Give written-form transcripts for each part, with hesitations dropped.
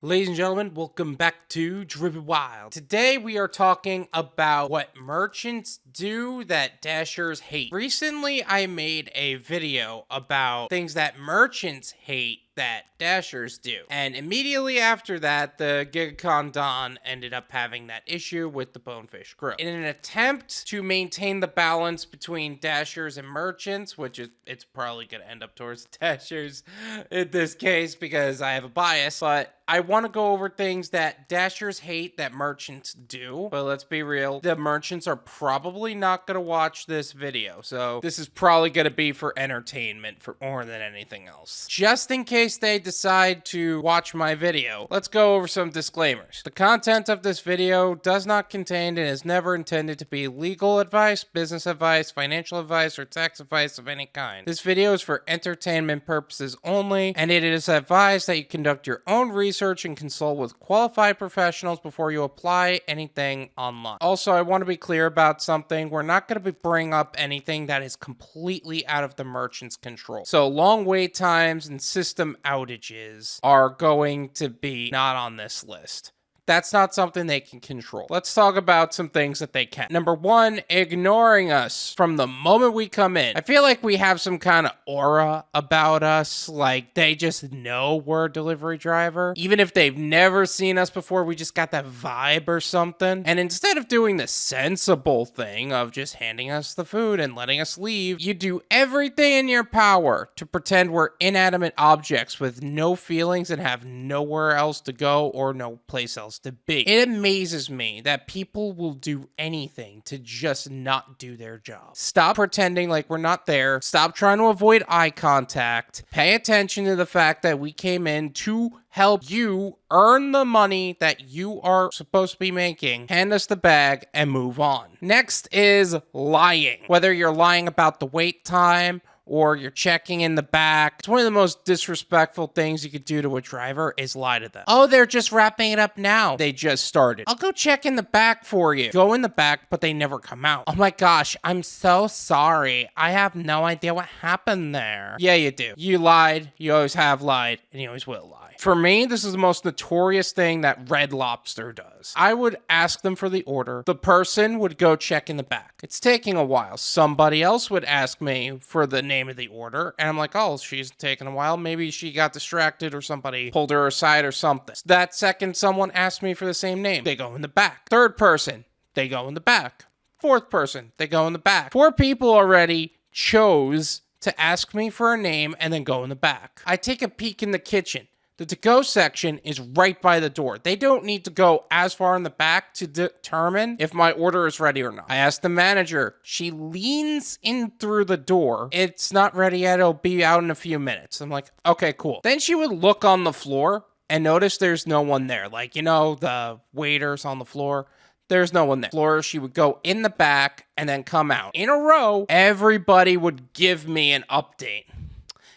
Ladies and gentlemen, welcome back to Driven Wild. Today we are talking about what merchants do that Dashers hate. Recently I made a video about things that merchants hate that Dashers do. And immediately after that, the GigaCon Don ended up having that issue with the Bonefish Grill. In an attempt to maintain the balance between Dashers and merchants, which is it's probably going to end up towards Dashers in this case because I have a bias, but I want to go over things that Dashers hate that merchants do. But let's be real, the merchants are probably not going to watch this video. So this is probably going to be for entertainment for more than anything else. Just in case they decide to watch my video, let's go over some disclaimers. The content of this video does not contain and is never intended to be legal advice, business advice, financial advice, or tax advice of any kind. This video is for entertainment purposes only, and it is advised that you conduct your own research and consult with qualified professionals before you apply anything online. Also, I want to be clear about something. We're not going to be bringing up anything that is completely out of the merchant's control. So long wait times and system outages are going to be not on this list. That's not something they can control. Let's talk about some things that they can. Number one, ignoring us from the moment we come in. I feel like we have some kind of aura about us, like they just know we're a delivery driver. Even if they've never seen us before, we just got that vibe or something. And instead of doing the sensible thing of just handing us the food and letting us leave, you do everything in your power to pretend we're inanimate objects with no feelings and have nowhere else to go or no place else to be. It amazes me that people will do anything to just not do their job. Stop pretending like we're not there. Stop trying to avoid eye contact. Pay attention to the fact that we came in to help you earn the money that you are supposed to be making. Hand us the bag and move on. Next is lying. Whether you're lying about the wait time or you're checking in the back. It's one of the most disrespectful things you could do to a driver is lie to them. Oh, they're just wrapping it up now. They just started. I'll go check in the back for you. Go in the back, but they never come out. Oh my gosh, I'm so sorry. I have no idea what happened there. Yeah, you do. You lied. You always have lied, and you always will lie. For me, this is the most notorious thing that Red Lobster does. I would ask them for the order. The person would go check in the back. It's taking a while. Somebody else would ask me for the name of the order, and I'm like, oh, she's taking a while. Maybe she got distracted or somebody pulled her aside or something. That second, someone asked me for the same name. They go in the back. Third person, they go in the back. Fourth person, they go in the back. 4 people already chose to ask me for a name and then go in the back. I take a peek in the kitchen. The to-go section is right by the door. They don't need to go as far in the back to determine if my order is ready or not. I asked the manager. She leans in through the door. It's not ready yet. It'll be out in a few minutes. I'm like, okay, cool. Then she would look on the floor and notice there's no one there. Like, you know, the waiters on the floor. There's no one there. Floor, she would go in the back and then come out. In a row, everybody would give me an update.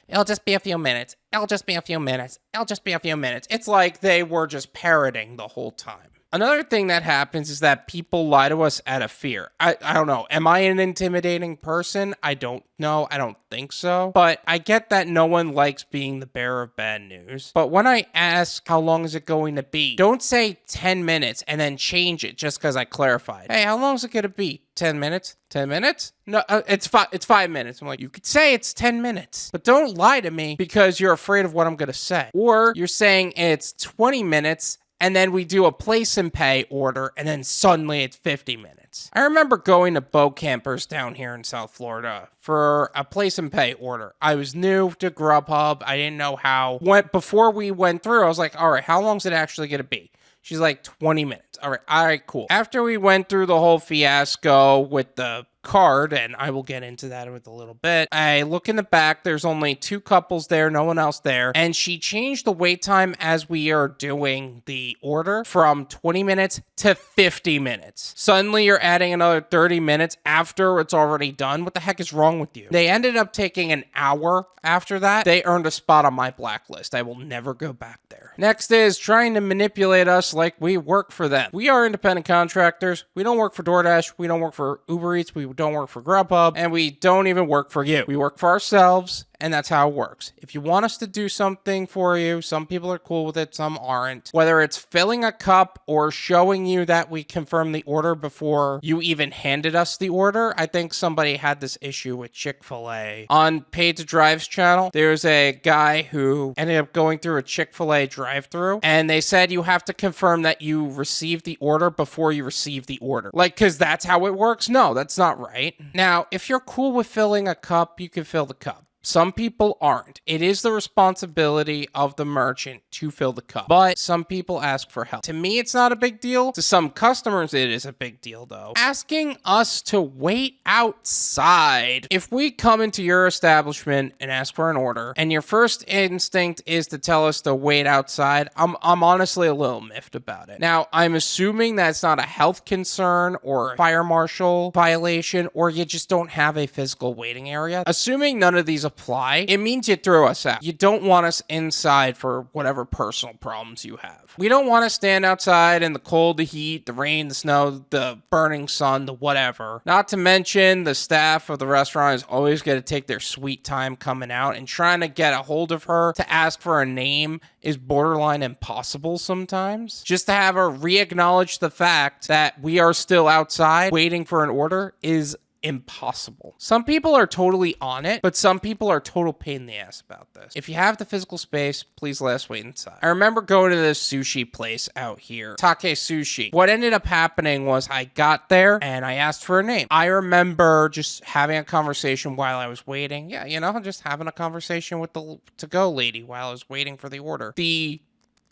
It'll just be a few minutes. It'll just be a few minutes. It'll just be a few minutes. It's like they were just parroting the whole time. Another thing that happens is that people lie to us out of fear. I don't know. Am I an intimidating person? I don't know. I don't think so. But I get that no one likes being the bearer of bad news. But when I ask how long is it going to be, don't say 10 minutes and then change it just because I clarified. Hey, how long is it going to be? 10 minutes? 10 minutes? No, it's 5 minutes. I'm like, you could say it's 10 minutes, but don't lie to me because you're afraid of what I'm going to say. Or you're saying it's 20 minutes and then we do a place and pay order, and then suddenly it's 50 minutes. I remember going to boat campers down here in South Florida for a place and pay order. I was new to Grubhub. I didn't know how. Before we went through, I was like, all right, how long is it actually going to be? She's like, 20 minutes. All right, cool. After we went through the whole fiasco with the card, and I will get into that with a little bit. I look in the back, there's only 2 couples there, no one else there, and she changed the wait time as we are doing the order from 20 minutes to 50 minutes. Suddenly you're adding another 30 minutes after it's already done. What the heck is wrong with you? They ended up taking an hour after that. They earned a spot on my blacklist. I will never go back there. Next is trying to manipulate us like we work for them. We are independent contractors. We don't work for Doordash. We don't work for UberEats. We don't work for Grubhub, and we don't even work for you. We work for ourselves, and that's how it works. If you want us to do something for you, some people are cool with it, some aren't. Whether it's filling a cup or showing you that we confirmed the order before you even handed us the order. I think somebody had this issue with Chick-fil-A. On Paid to Drive's channel, there's a guy who ended up going through a Chick-fil-A drive-thru, and they said you have to confirm that you received the order before you receive the order. Like, because that's how it works? No, that's not right. Now, if you're cool with filling a cup, you can fill the cup. Some people aren't. It is the responsibility of the merchant to fill the cup, but some people ask for help. To me, it's not a big deal. To some customers, it is a big deal, though. Asking us to wait outside. If we come into your establishment and ask for an order, and your first instinct is to tell us to wait outside, I'm honestly a little miffed about it. Now, I'm assuming that's not a health concern or a fire marshal violation, or you just don't have a physical waiting area. Assuming none of these apply, it means you throw us out. You don't want us inside for whatever personal problems you have. We don't want to stand outside in the cold, the heat, the rain, the snow, the burning sun, the whatever. Not to mention the staff of the restaurant is always going to take their sweet time coming out, and trying to get a hold of her to ask for a name is borderline impossible sometimes. Just to have her re-acknowledge the fact that we are still outside waiting for an order is impossible. Some people are totally on it, but some people are total pain in the ass about this. If you have the physical space, please let us wait inside. I remember going to this sushi place out here, Take Sushi. What ended up happening was I got there and I asked for a name. I remember just having a conversation while I was waiting. Yeah, just having a conversation with the to-go lady while I was waiting for the order. The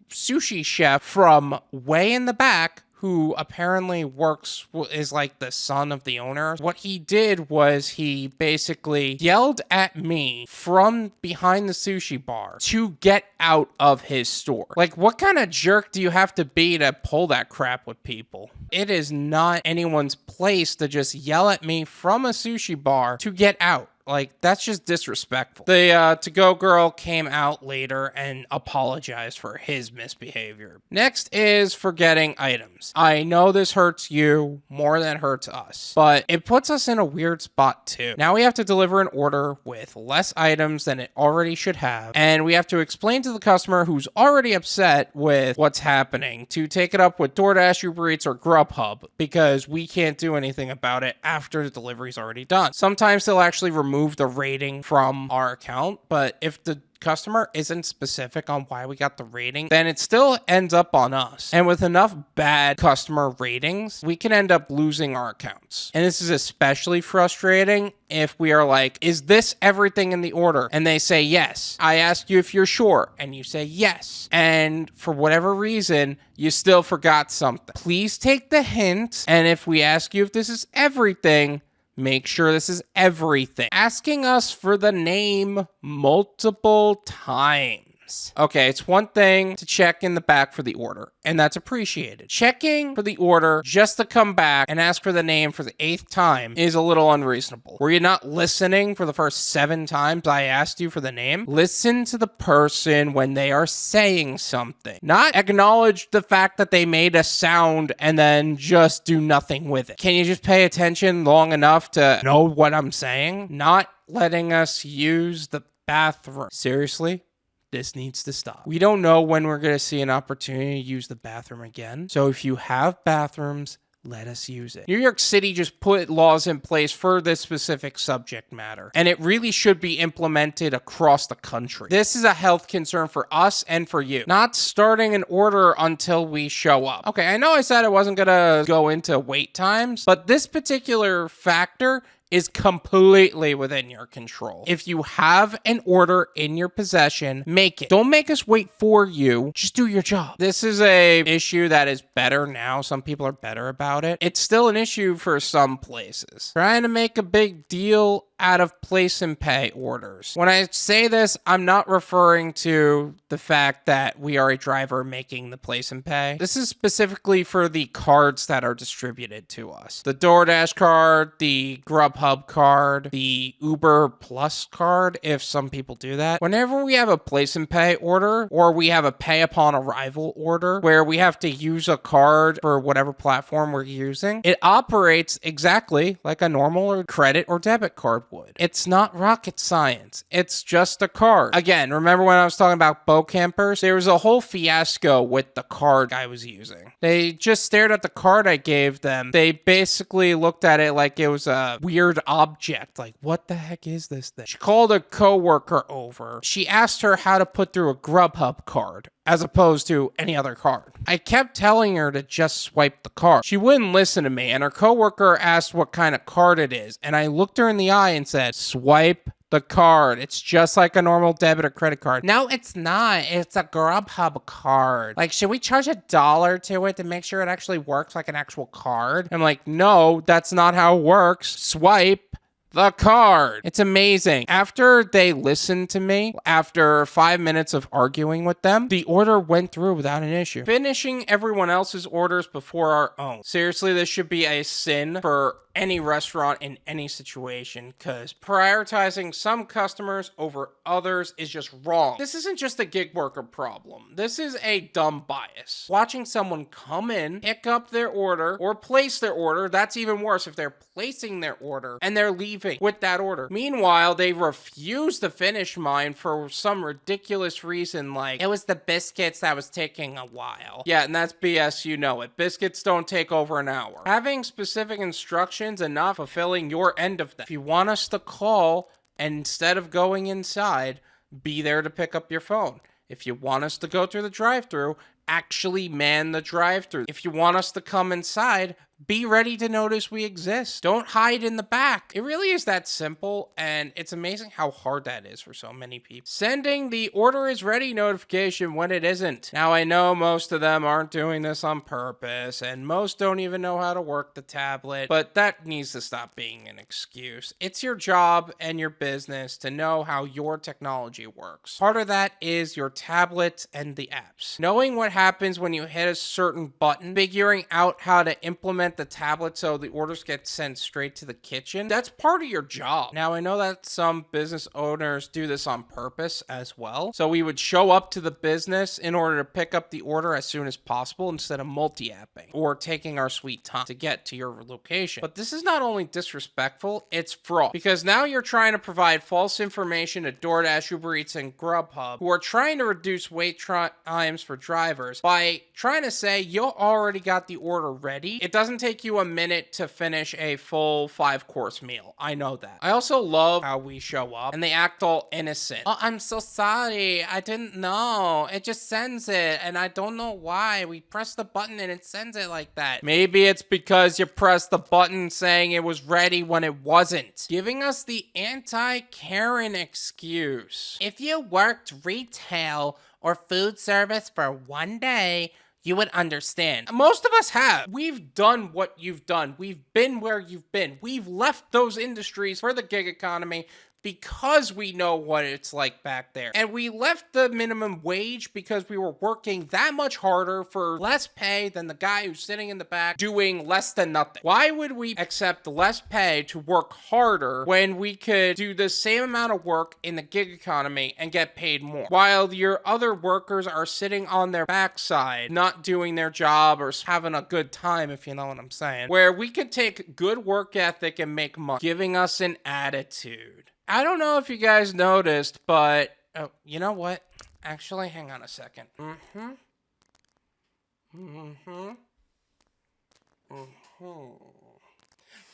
sushi chef from way in the back, who apparently is like the son of the owner. What he did was he basically yelled at me from behind the sushi bar to get out of his store. Like, what kind of jerk do you have to be to pull that crap with people? It is not anyone's place to just yell at me from a sushi bar to get out. Like, that's just disrespectful. The to-go girl came out later and apologized for his misbehavior. Next is forgetting items. I know this hurts you more than it hurts us, but it puts us in a weird spot too. Now we have to deliver an order with less items than it already should have, and we have to explain to the customer who's already upset with what's happening to take it up with Doordash, UberEats, or Grubhub, because we can't do anything about it after the delivery's already done. Sometimes they'll actually remove the rating from our account, but if the customer isn't specific on why we got the rating, then it still ends up on us. And with enough bad customer ratings, we can end up losing our accounts. And this is especially frustrating if we are like, is this everything in the order? And they say yes. I ask you if you're sure, and you say yes. And for whatever reason, you still forgot something. Please take the hint, and if we ask you if this is everything, make sure this is everything. Asking us for the name multiple times. Okay, it's one thing to check in the back for the order, and that's appreciated. Checking for the order just to come back and ask for the name for the 8th time is a little unreasonable. Were you not listening for the first 7 times I asked you for the name? Listen to the person when they are saying something. Not acknowledge the fact that they made a sound and then just do nothing with it. Can you just pay attention long enough to know what I'm saying? Not letting us use the bathroom. Seriously? This needs to stop. We don't know when we're going to see an opportunity to use the bathroom again. So if you have bathrooms, let us use it. New York City just put laws in place for this specific subject matter, and it really should be implemented across the country. This is a health concern for us and for you. Not starting an order until we show up. Okay, I know I said I wasn't going to go into wait times, but this particular factor is completely within your control. If you have an order in your possession, make it. Don't make us wait for you. Just do your job. This is a issue that is better now. Some people are better about it. It's still an issue for some places. Trying to make a big deal out of place and pay orders. When I say this, I'm not referring to the fact that we are a driver making the place and pay. This is specifically for the cards that are distributed to us. The Doordash card, the Grubhub card, the Uber Plus card, if some people do that. Whenever we have a place and pay order, or we have a pay upon arrival order, where we have to use a card for whatever platform we're using, it operates exactly like a normal or credit or debit card would. It's not rocket science. It's just a card. Again, remember when I was talking about boat campers? There was a whole fiasco with the card I was using. They just stared at the card I gave them. They basically looked at it like it was a weird object. Like, what the heck is this thing? She called a coworker over. She asked her how to put through a Grubhub card as opposed to any other card. I kept telling her to just swipe the card. She wouldn't listen to me, and her coworker asked what kind of card it is, and I looked her in the eye and said, swipe the card. It's just like a normal debit or credit card. No, it's not. It's a Grubhub card. Like, should we charge $1 to it to make sure it actually works like an actual card? I'm like, no, that's not how it works. Swipe the card. It's amazing. After they listened to me, after 5 minutes of arguing with them, the order went through without an issue. Finishing everyone else's orders before our own. Seriously, this should be a sin for any restaurant in any situation, because prioritizing some customers over others is just wrong. This isn't just a gig worker problem. This is a dumb bias. Watching someone come in, pick up their order, or place their order, that's even worse if they're placing their order and they're leaving with that order. Meanwhile, they refuse to finish mine for some ridiculous reason, like, it was the biscuits that was taking a while. Yeah, and that's BS, you know it. Biscuits don't take over an hour. Having specific instructions and not fulfilling your end of them. If you want us to call, and instead of going inside, be there to pick up your phone. If you want us to go through the drive-thru, actually man the drive-thru. If you want us to come inside, be ready to notice we exist. Don't hide in the back. It really is that simple, and it's amazing how hard that is for so many people. Sending the order is ready notification when it isn't. Now, I know most of them aren't doing this on purpose, and most don't even know how to work the tablet, but that needs to stop being an excuse. It's your job and your business to know how your technology works. Part of that is your tablet and the apps. Knowing what happens when you hit a certain button, figuring out how to implement the tablet so the orders get sent straight to the kitchen, that's part of your job. Now, I know that some business owners do this on purpose as well. So we would show up to the business in order to pick up the order as soon as possible instead of multi-apping or taking our sweet time to get to your location. But this is not only disrespectful, it's fraud. Because now you're trying to provide false information to Doordash, UberEats, and Grubhub, who are trying to reduce wait times for drivers by trying to say you already got the order ready. It doesn't take you a minute to finish a full 5-course meal. I know that. I also love how we show up and they act all innocent. Oh, I'm so sorry. I didn't know. It just sends it and I don't know why. We press the button and it sends it like that. Maybe it's because you pressed the button saying it was ready when it wasn't. Giving us the anti-Karen excuse. If you worked retail or food service for one day, you would understand. Most of us have. We've done what you've done. We've been where you've been. We've left those industries for the gig economy because we know what it's like back there. And we left the minimum wage because we were working that much harder for less pay than the guy who's sitting in the back doing less than nothing. Why would we accept less pay to work harder when we could do the same amount of work in the gig economy and get paid more? While your other workers are sitting on their backside, not doing their job or having a good time, if you know what I'm saying. Where we could take good work ethic and make money, giving us an attitude. I don't know if you guys noticed, but you know what? Actually, hang on a second.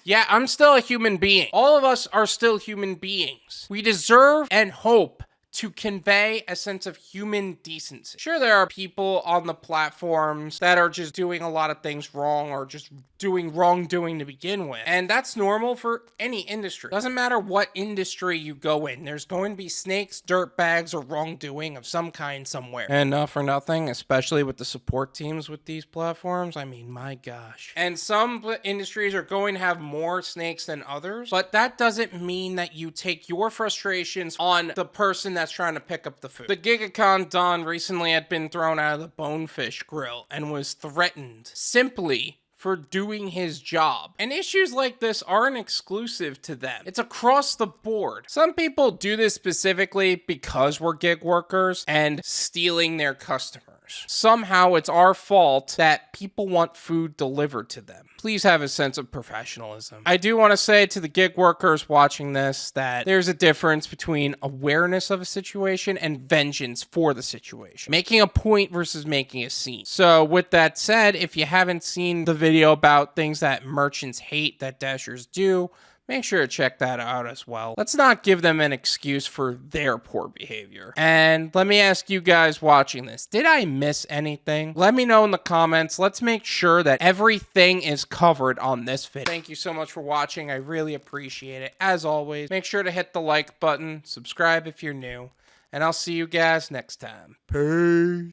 Yeah, I'm still a human being. All of us are still human beings. We deserve and hope to convey a sense of human decency. Sure, there are people on the platforms that are just doing a lot of things wrong or just doing wrongdoing to begin with. And that's normal for any industry. Doesn't matter what industry you go in, there's going to be snakes, dirtbags, or wrongdoing of some kind somewhere. And not for nothing, especially with the support teams with these platforms. I mean, my gosh. And some industries are going to have more snakes than others, but that doesn't mean that you take your frustrations on the person that's trying to pick up the food. The GigaCon Don recently had been thrown out of the Bonefish Grill and was threatened simply for doing his job. And issues like this aren't exclusive to them. It's across the board. Some people do this specifically because we're gig workers and stealing their customers. Somehow it's our fault that people want food delivered to them. Please have a sense of professionalism. I do want to say to the gig workers watching this that there's a difference between awareness of a situation and vengeance for the situation. Making a point versus making a scene. So with that said, if you haven't seen the video about things that merchants hate that Dashers do, make sure to check that out as well. Let's not give them an excuse for their poor behavior. And let me ask you guys watching this, did I miss anything? Let me know in the comments. Let's make sure that everything is covered on this video. Thank you so much for watching. I really appreciate it. As always, make sure to hit the like button, subscribe if you're new, and I'll see you guys next time. Peace.